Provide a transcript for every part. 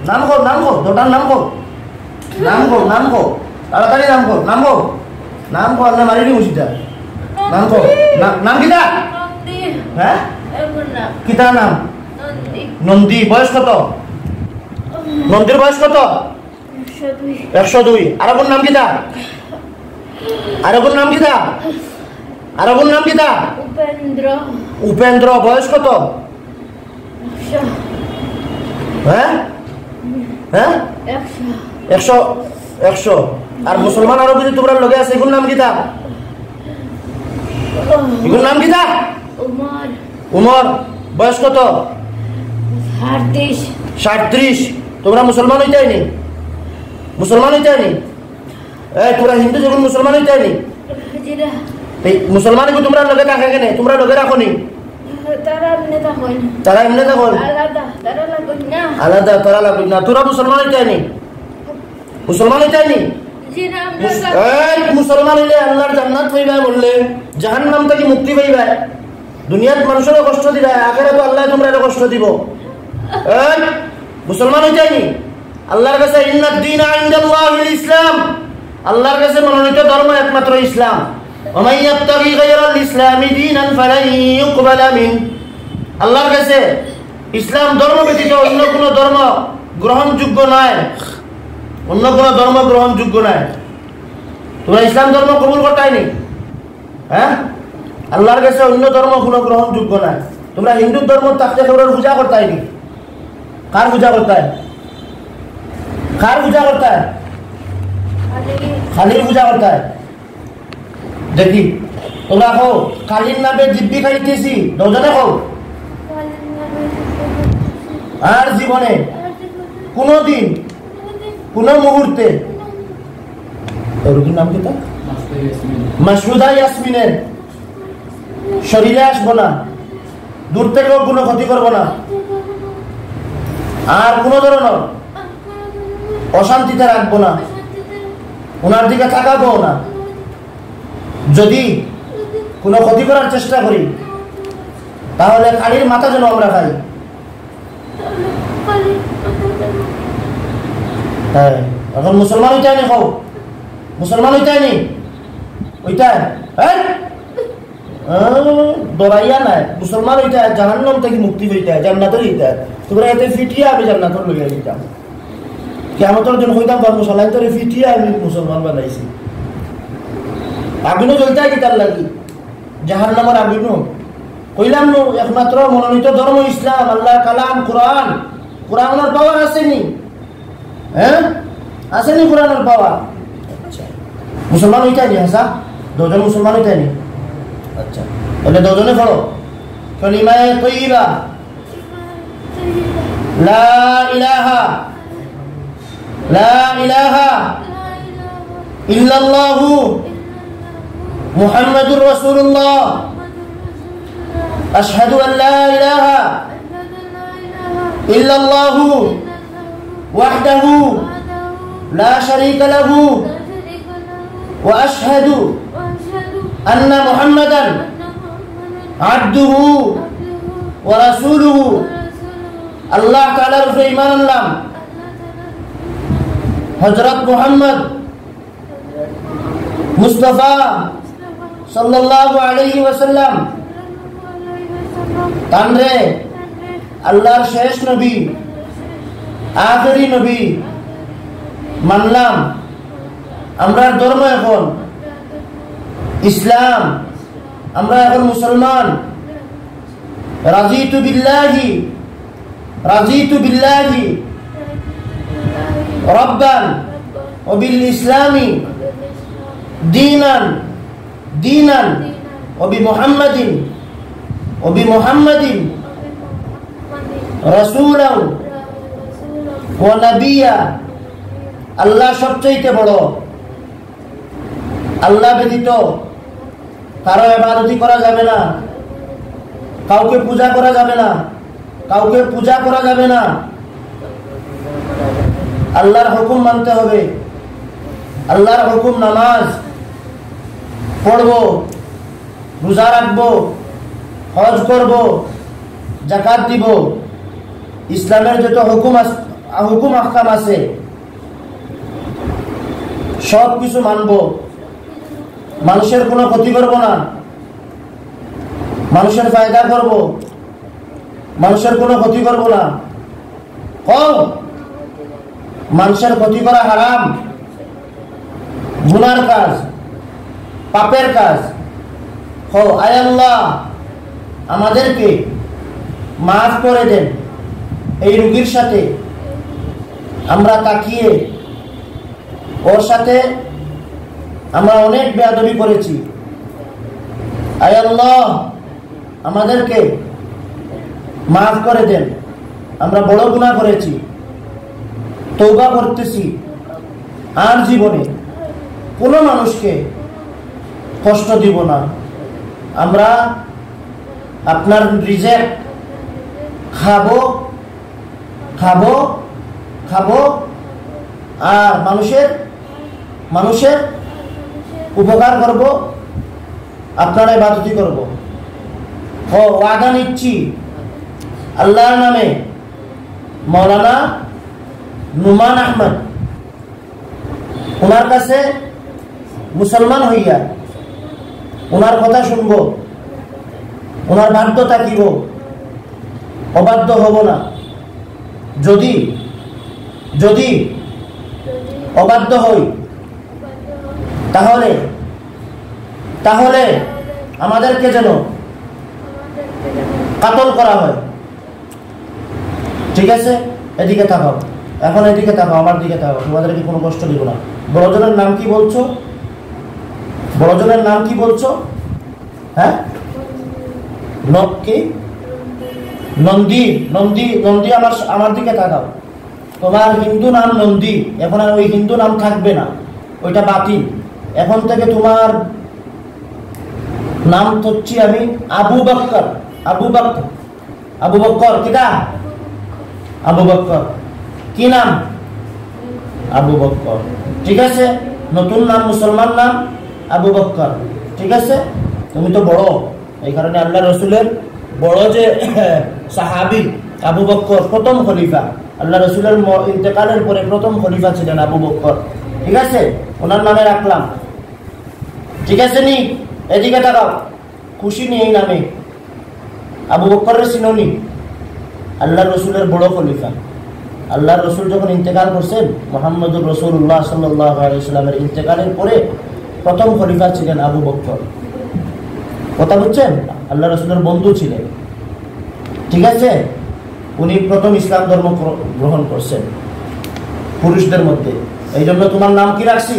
নাম কর দোটার নাম কর তাড়াতাড়ি নাম কর না মারি দি মুসিদা নাম কর নাম কিটা হ্যাঁ কিটা নাম নন্দী বয়স কত নন্দীর বয়স কত 102 আরেকর নাম কিটা উপেন্দ্র বয়স কত হ্যাঁ 100 আর মুসলমান আরো যদি তোমরা লগে আছে এগুলোর নাম কিটা উমর বয়স কত 37 তোমরা মুসলমান হইতে নি এই তোমরা হিন্দু যখন মুসলমান হইতে নি এই মুসলমান কি তোমরা লগে থাকে কেন তোমরা লগে রাখো নি তারা এমনি থাকুন আলাদা তারা লাগবে না তোরা মুসলমান হইতে নি মুসলমান হইলে আল্লাহর জান্নাত পাইবা বললে জাহান্নাম থেকে মুক্তি পাইবা দুনিয়ার মানুষের কষ্ট দিবা আখিরাতে আল্লাহ তোমরা কষ্ট দিব এই মুসলমান হইতে নি আল্লাহর কাছে ইন্নাদ দীনা ইনদাল্লাহিল ইসলাম আল্লাহর কাছে মনোনীত ধর্ম একমাত্র ইসলাম ওয়া ইয়াবতাগি গায়রাল ইসলামি দীনান ফালান ইউকবালা মিন আল্লাহর কাছে ইসলাম ধর্ম ব্যতীত অন্য কোন ধর্ম গ্রহণযোগ্য নয় তোমরা ইসলাম ধর্ম কবুল করতাই নি হ্যাঁ আল্লাহর কাছে অন্য ধর্ম কোনো গ্রহণযোগ্য নয় তোমরা হিন্দু ধর্ম থাকতে তোমরা পূজা করতাই নি কার পূজা করতাই খালির পূজা করতাই দেখি তোমরা কও খালির নামে জিব্বি খাইতেছি দুজনে কও আর জীবনে কোনদিন কোন মুহূর্তে রোগীর নাম কি তা মাসুদা ইয়াসমিনের শরীরে আসবো না দূর থেকেও কোনো ক্ষতি করবো না আর কোন ধরনের অশান্তিতে রাখবো না ওনার দিকে তাকাবো না যদি কোনো ক্ষতি করার চেষ্টা করি তাহলে খালির মাথা যেন আমরা খাই হ্যাঁ এখন মুসলমান হইতে নি খাও মুসলমান হইতে নি ওইটা হ্যাঁ দরাইয়া নাই মুসলমান হইতে জাহান্নাম থেকে মুক্তি হইতে জান্নাতের হইতে তোমরা এতে ফিটিয়া আমি জান্নাতের লইয়া দিতাম কিয়ামতের দিন হইতাম পারবো সলাই তোরে ফিটিয়া আমি মুসলমান বানাইছি আগুনও জ্বলতে গিতার লাগি জাহান্নামের আগুনও কইলাম নো একমাত্র মনোনীত ধর্ম ইসলাম আল্লাহ কালাম কোরআনের পাওয়ার আসেনি হ্যাঁ আসেনি কোরআনের পাওয়ার আচ্ছা মুসলমান হইতে নি হাসা দুজন মুসলমান হইতে নি আচ্ছা তাহলে দুজনে পড়ো কালিমায়ে তাইয়্যিবা লা ইলাহা ইল্লাল্লাহু মুহাম্মাদুর রাসূলুল্লাহ আশহাদু আন লা ইলাহা ইল্লাল্লাহু ওয়াহদাহু লা শারীকা লাহু ওয়া আশহাদু আন্না মুহাম্মাদান আবদুহু ওয়া রাসূলুহু আল্লাহ তাআলার উপরে ঈমান আনলাম হযরত মুহাম্মদ মুস্তাফা সাল্লাল্লাহু আলাইহি ওয়াসাল্লাম তানরে আল্লাহর শেষ নবী আখেরি নবী মানলাম আমরা ধর্ম এখন ইসলাম আমরা এখন মুসলমান রাজিতু বিল্লাহি রব্বান ওয়া বিল ইসলামি দীনান ওয়া বি মুহাম্মাদিন রাসূলান ওয়া নাবিয়্যা আল্লাহ সবচেয়ে বড় আল্লাহ ব্যতীত কারো ইবাদত করা যাবে না কাউকে পূজা করা যাবে না আল্লাহর হুকুম মানতে হবে আল্লাহর হুকুম নামাজ পড়বো রোজা রাখবো হজ করব যাকাত দিব ইসলামের যত হুকুম হুকুম আহকাম আছে সব কিছু মানব, মানুষের কোনো ক্ষতি করব না, মানুষের ফায়দা করব, মানুষের কোনো ক্ষতি করব না। মানুষের ক্ষতি করা হারাম, গুনার কাজ, পাপের কাজ। আয় আল্লাহ আমাদেরকে মাফ করে দেন। এই রোগীর সাথে আমরা তাকিয়ে ওর সাথে আমরা অনেক বেয়াদবি করেছি। আয় আল্লাহ আমাদেরকে মাফ করে দেন, আমরা বড় গুনাহ করেছি, তওবা করতেছি আর জীবনে কোনো মানুষকে কষ্ট দিব না। আমরা আপনার রিজিক খাবো খাবো খাবো আর মানুষের উপকার করব, আপনার ইবাদতি করব। ওয়াদা নিচ্ছি আল্লাহর নামে মাওলানা নুমান আহমদ, ওনার কাছে মুসলমান হইয়া ওনার কথা শুনব, ওনার বাধ্য থাকিব, অবাধ্য হব না। যদি যদি অবাধ্য হই তাহলে তাহলে আমাদেরকে যেন কাতল করা হয়। ঠিক আছে, এদিকে তাকাও, এখন এদিকে তাকাও, আমার দিকে তাকাও, তোমাদেরকে কোনো কষ্ট দিব না। বড়জনের নাম কি বলছো? বড়জনের নাম কি বলছো? হ্যাঁ, কি নন্দী? নন্দী নন্দী আমার দিকে তাকাও। তোমার হিন্দু নাম নন্দী, এখন আর ওই হিন্দু নাম থাকবে না, ওইটা বাতিল। এখন থেকে তোমার নাম হচ্ছে আমি আবু বকর। আবু বকর, আবু বকর কিটা? আবু বকর। কি নাম? আবু বকর। ঠিক আছে, নতুন নাম, মুসলমান নাম আবু বকর। ঠিক আছে, তুমি তো বড়, এই কারণে আল্লাহ রসুলের বড় যে সাহাবী আবু বকর, প্রথম খলিফা, আল্লাহ রসুলের ইন্তেকালের পরে প্রথম খলিফা ছিলেন আবু বকর। ঠিক আছে, ওনার নামে রাখলাম। ঠিক আছে নি? এদিকে তাকাও, খুশি নি এই নামে? আবু বকরের চিননি? আল্লাহ রসুলের বড় খলিফা। আল্লাহ রসুল যখন ইন্তেকাল করছেন, মুহাম্মদুর রাসূলুল্লাহ সাল্লাল্লাহু আলাইহি ওয়াসাল্লামের ইন্তেকালের পরে প্রথম খলিফা ছিলেন আবু বকর। কথা বুঝছেন? আল্লাহ রসুলের বন্ধু ছিলেন। ঠিক আছে, উনি প্রথম ইসলাম ধর্ম গ্রহণ করছেন পুরুষদের মধ্যে। এই জন্য তোমার নাম কি রাখছি?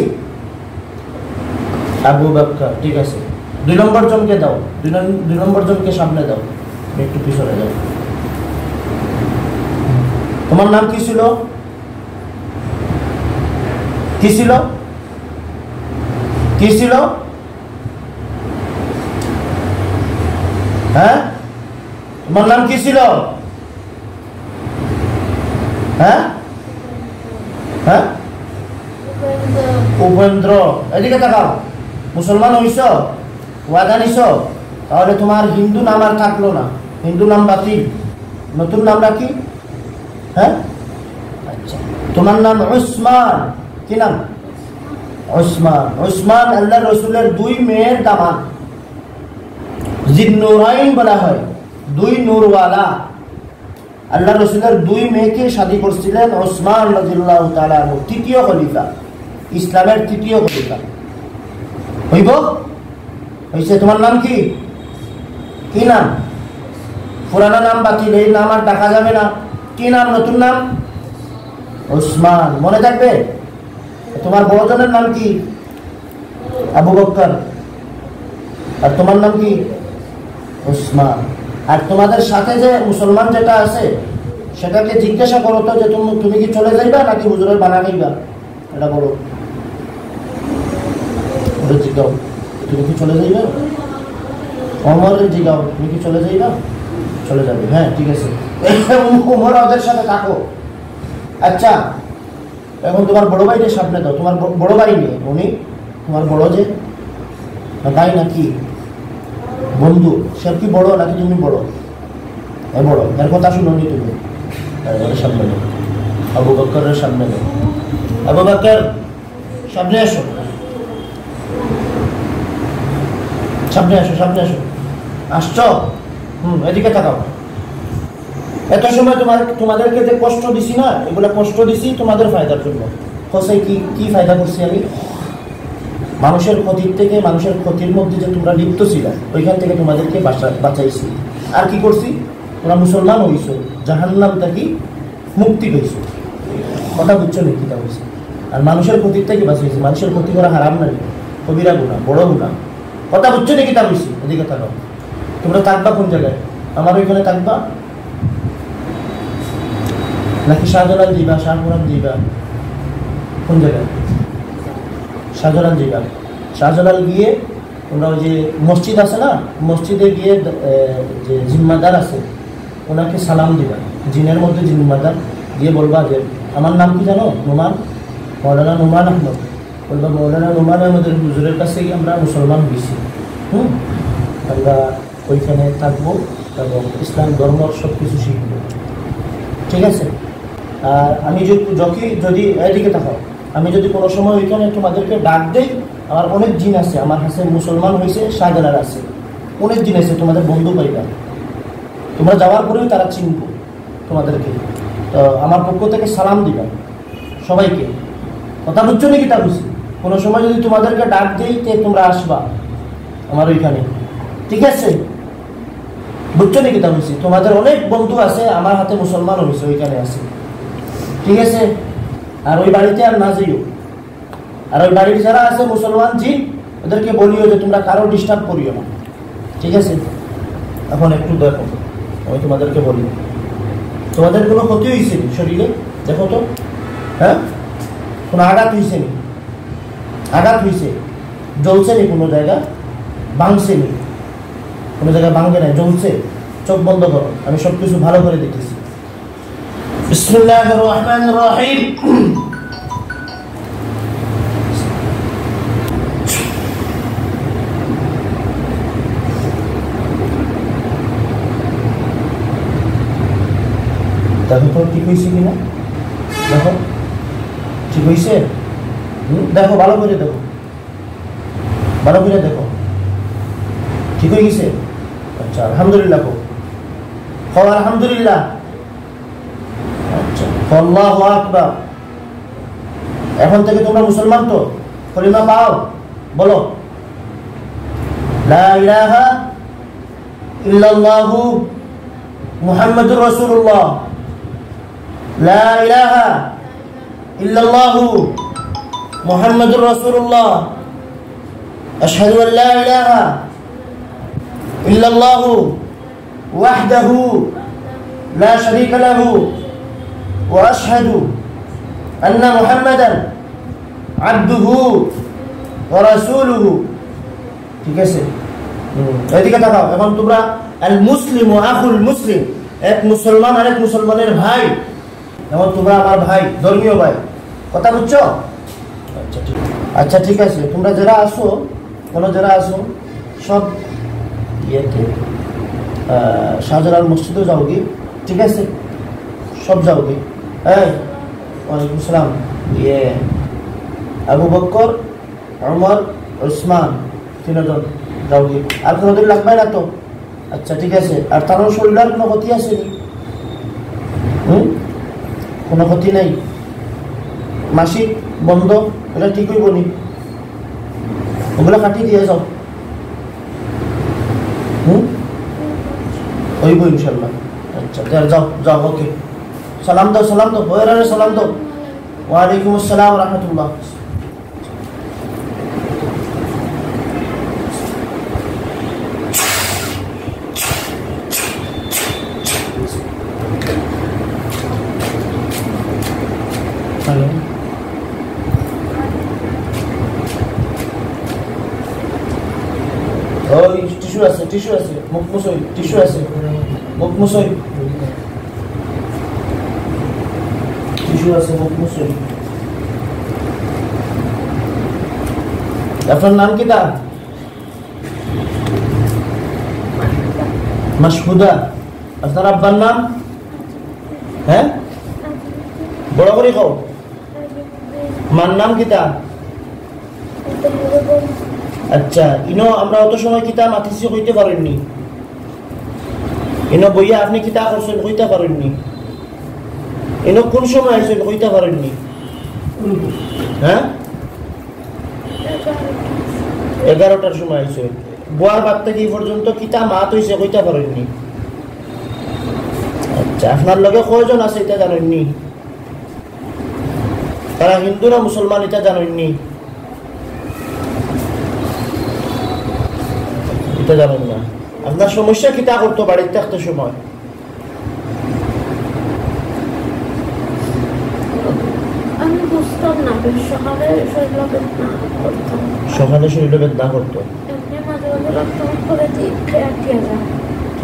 আবু বকর। ঠিক আছে, 2 নম্বর জনকে দাও, 2 নম্বর জনকে সামনে দাও, একটু পিছনে দাও। তোমার নাম কি ছিল? কি ছিল? কি ছিল? হ্যাঁ, তোমার নাম কি ছিল? হ্যাঁ হ্যাঁ, উপেন্দ্র। এদিকে তাকাও, মুসলমান হইছ, ওয়াদা নিছ, তাহলে তোমার হিন্দু নাম আর থাকলো না, হিন্দু নাম বাতিল, নতুন নাম রাখি। হ্যাঁ, আচ্ছা, তোমার নাম উসমান। কি নাম? উসমান। উসমান আল্লাহ রসুলের 2 মেয়ের দামাদ, জিন্নুরাইন বলা হয়, 2 নূরওয়ালা। আল্লাহ রসুলের 2 মেয়েকে শাদী করছিলেন উসমান রাদিয়াল্লাহু তাআলা আনহু, তৃতীয় খলিফা, ইসলামের তৃতীয় খলিফা। হইব? হইছে? তোমার নাম কি? কি নাম? পুরানো নাম বাতিল, এই নাম আর দেখা যাবে না। কি নাম? নতুন নাম উসমান। মনে থাকবে? তোমার বড়জনের নাম কি? আবু বকর। আর তোমার নাম কি? উসমান। আর তোমাদের সাথে যে মুসলমান যেটা আছে সেটাকে জিজ্ঞাসা করো তো যে তুমি কি চলে যাইবা নাকি হুজুরের বানা খাইবা? এটা বলো, জিজ্ঞাও, তুমি কি চলে যাইবা? ওমরের জিজ্ঞাও, তুমি কি চলে যাইবা? চলে যাবে। হ্যাঁ, ঠিক আছে, ওমর ওদের সাথে থাকো। আচ্ছা, এখন তোমার বড় ভাইদের সামনে দাও। তোমার বড় ভাই নেই, উনি তোমার বড় যে ভাই নাকি বন্ধু, সে কি বড় নাকি তুমি বড়? বড়, এর কথা শুনোনি তুমি, সামনে দাও। আবু বকরের সামনে যাও। আবু বকর সামনে আসো, সামনে আসো, সামনে আসো। আসছো? এদিকে তাকাও। এত সময় তোমাদেরকে যে কষ্ট দিছি না, এগুলো কষ্ট দিছি তোমাদের ফায়দার জন্য। হোসাই কি ফায়দা করছি আমি? মানুষের ক্ষতির থেকে, মানুষের ক্ষতির মধ্যে যে তোমরা লিপ্ত ছিলা, ওইখান থেকে তোমাদেরকে বাঁচাইছি। আর কি করছি? তোমরা মুসলমান হইছো, জাহান্নাম থেকে মুক্তি পেয়েছো। কথা বুঝছো নাকি? তা হয়েছে। আর মানুষের ক্ষতির থেকে বাঁচাইছি। মানুষের ক্ষতি করা হারাম না, কবিরা গুনাহ, বড় গুনাহ। কথা বুঝছো নাকি? তা হয়েছে। এদিকে থাকো। তোমরা থাকবা কোন জায়গায়? আমার ওইখানে থাকবা নাকি শাহজালাল দিবা, শাহপুরান দিবা? কোন জায়গায়? শাহজালাল দিবা। শাহজালাল গিয়ে তোমরা ওই যে মসজিদ আছে না, মসজিদে গিয়ে যে জিম্মাদার আছে ওনাকে সালাম দিবা। জিনের মধ্যে জিম্মাদার গিয়ে বলবা যে আমার নাম কি জানো? নোমান, মৌলানা নোমান আহমদ। বলবা মৌলানা নোমান আহমদের হুজুরের কাছেই আমরা মুসলমান হয়েছি। আমরা ওইখানে থাকবো এবং ইসলাম ধর্ম সব কিছু শিখবো। ঠিক আছে? আর আমি যদি এদিকে থাকো, আমি যদি কোনো সময় ওইখানে তোমাদেরকে ডাক দেই, আমার অনেক জিন আছে, আমার কাছে মুসলমান হয়েছে, শাহজালাল আছে, অনেক জিন আছে, তোমাদের বন্ধু পাইবা। তোমরা যাওয়ার পরেই তারা চিনবো তোমাদেরকে। তো আমার পক্ষ থেকে সালাম দিবা সবাইকে। কথা বুঝছো নাকি? তা বুঝছি। কোনো সময় যদি তোমাদেরকে ডাক দেই, তে তোমরা আসবা আমার ওইখানে। ঠিক আছে? বুঝছো নাকি? তা বুঝছি। তোমাদের অনেক বন্ধু আছে, আমার হাতে মুসলমান হয়েছে, ওইখানে আছে। ঠিক আছে? আর ওই বাড়িতে আর না যাইও। আর ওই বাড়ির যারা আছে মুসলমান জিন, ওদেরকে বলিও যে তোমরা কারো ডিস্টার্ব করিও না। ঠিক আছে? এখন একটু দেখো, আমি তোমাদেরকে বলি, তোমাদের কোনো ক্ষতি হয়েছে নি শরীরে? দেখো তো, হ্যাঁ, কোনো আঘাত হয়েছে নি? আঘাত হয়েছে? জ্বলছে নি কোনো জায়গা? ভাঙছে নি? কোনো জায়গায় ভাঙবে না, জ্বলছে? চোখ বন্ধ করো, আমি সব কিছু ভালো করে দেখেছি। বিসমিল্লাহির রহমানির রহিম। দেখো তো ঠিক হয়েছে কিনা, দেখো ঠিক হয়েছে? দেখো, ভালো করে দেখো, ভালো করে দেখো, ঠিক হয়ে গেছে? আচ্ছা, আলহামদুলিল্লাহ। আলহামদুলিল্লাহ। আচ্ছা, আল্লাহু আকবার। এখন থেকে তোমরা মুসলমান তো? কলিমা পাও? বলো, লা ইলাহা ইল্লাল্লাহু মুহাম্মাদুর রাসূলুল্লাহ। লা ইলাহা ইল্লাল্লাহু মুহাম্মাদুর রাসূলুল্লাহ। আশহাদু আল লা ইলাহা ইল্লাল্লাহু ওয়াহদাহু লা শারীকা লাহু ওয়া আশহাদু আন্না মুহাম্মাদান আবদুহু ওয়া রাসূলুহু। ঠিক আছে? এদিকে তাকাও। এখন তোমরা আল মুসলিমু আখুল মুসলিম, এক মুসলমান আরেক মুসলমানের ভাই। এখন তোমরা আমার ভাই, ধর্মীয় ভাই। কথা বুঝছো? আচ্ছা ঠিক আছে। তোমরা যারা আসো, যারা আসো সব ইয়েতে শাহজালাল মসজিদও যাও কি? ঠিক আছে? সব যাও কি? ওয়ালাইকুম আসসালাম। আবু বকর, ওমর, ওসমান, তিনজন যাও কি? আর কোনোদিন লাগবে না তো? আচ্ছা ঠিক আছে। আর তার শরীরের কোনো ক্ষতি আছে? কোনো ক্ষতি নেই? মাসিক বন্ধ এটা ঠিক হইব নি? ওগুলো কাটিয়ে দিয়ে যাও। হইব ইনশাল্লাহ। আচ্ছা যাও যাও। ওকে, সালাম দাও, সালাম দাও, সালাম দাও। ওয়ালাইকুম আসসালাম রহমতুল্লাহ। টিস্যু আছে, টিস্যু আছে, মুখ মুছই, টিস্যু আছে, মুখ মুছই, টিস্যু আছে, মুখ মুছই। আপনার নাম কি? তা মাসহুদা। আপনার আব্বার নাম? হ্যাঁ, বড় করে কও মার নাম কিতা আচ্ছা ইনো আমরা অত সময় কিতা মাতিছি কইতে পারেননি ইনো বইয়া আপনি কিতা করছেন কইতে পারেননি ইনো কোন সময় আইছেন কইতে পারেননি হ্যাঁ 11টার সময় আইছেন বুয়ার বাদ থেকে এই পর্যন্ত কিতা মাত হইছে কইতে পারেননি আচ্ছা আপনার লগে কয়জন আছে এটা জানেননি তারা হিন্দু না মুসলমান এটা জানেননি এটা জানেন না আপনার সমস্যা কিতা করতো বাড়িতে থাকতে সময় আমি বুঝতাম না সকালে শরীরে বেদনা করতো এমনি মাঝে মাঝে রক্ত করে দিই খেয়ে যায়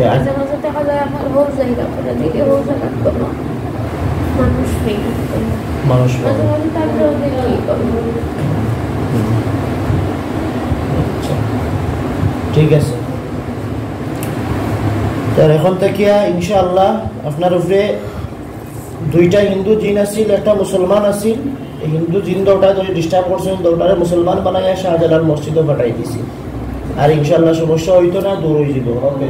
মাঝে মাঝে দেখা যায় আমার হোল জায়গা করে দিই হোল জায়গা কোনো মানুষ নেই মানুষ মাঝে মাঝে তারপরে কি করবো ঠিক আছে তার এখন থেকে ইনশাআল্লাহ আপনার উপরে দুইটা হিন্দু জিন আছিল একটা মুসলমান আছিল হিন্দু জিন দৌটা যদি ডিস্টার্ব করছেন দৌটারে মুসলমান বানাইয়া শাহজালাল মসজিদও পাঠাই দিছি আর ইনশাআল্লাহ সমস্যা হইতো না দূর হয়ে যাব ওকে